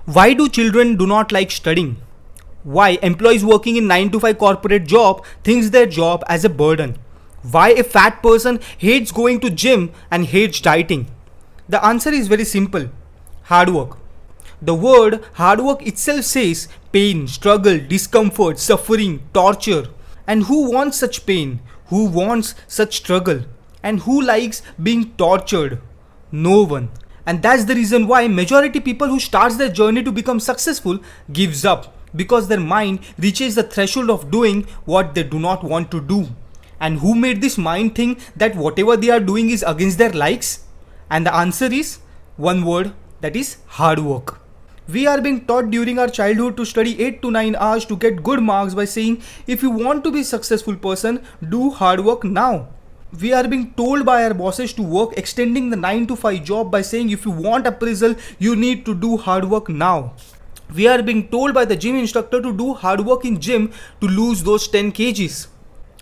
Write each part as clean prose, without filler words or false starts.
Why do children do not like studying? Why employees working in 9 to 5 corporate job thinks their job as a burden? Why a fat person hates going to gym and hates dieting? The answer is very simple. Hard work. The word hard work itself says pain, struggle, discomfort, suffering, torture. And who wants such pain? Who wants such struggle? And who likes being tortured? No one. And that's the reason why majority people who starts their journey to become successful gives up, because their mind reaches the threshold of doing what they do not want to do. And who made this mind think that whatever they are doing is against their likes? And the answer is one word, that is hard work. We are being taught during our childhood to study 8 to 9 hours to get good marks by saying if you want to be a successful person, do hard work now. We are being told by our bosses to work extending the 9 to 5 job by saying if you want appraisal, you need to do hard work now. We are being told by the gym instructor to do hard work in gym to lose those 10 kgs.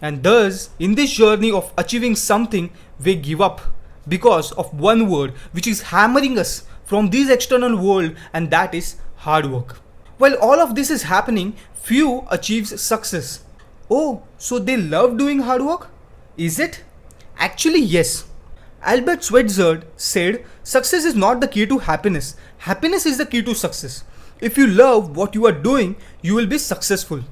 And thus, in this journey of achieving something, we give up because of one word which is hammering us from this external world, and that is hard work. While all of this is happening, few achieves success. Oh, so they love doing hard work? Is it? Actually, yes. Albert Schweitzer said, success is not the key to happiness. Happiness is the key to success. If you love what you are doing, you will be successful.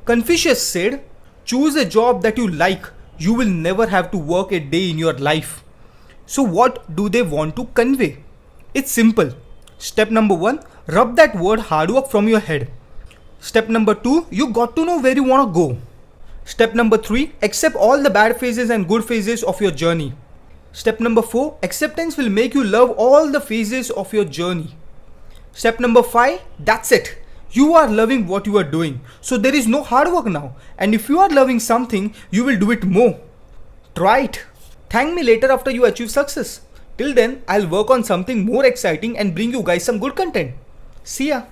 Confucius said, choose a job that you like. You will never have to work a day in your life. So what do they want to convey? It's simple. Step number 1, rub that word hard work from your head. Step number 2, you got to know where you want to go. Step number 3, accept all the bad phases and good phases of your journey. Step number 4, acceptance will make you love all the phases of your journey. Step number 5, that's it. You are loving what you are doing. So there is no hard work now. And if you are loving something, you will do it more. Try it. Thank me later after you achieve success. Till then, I'll work on something more exciting and bring you guys some good content. See ya.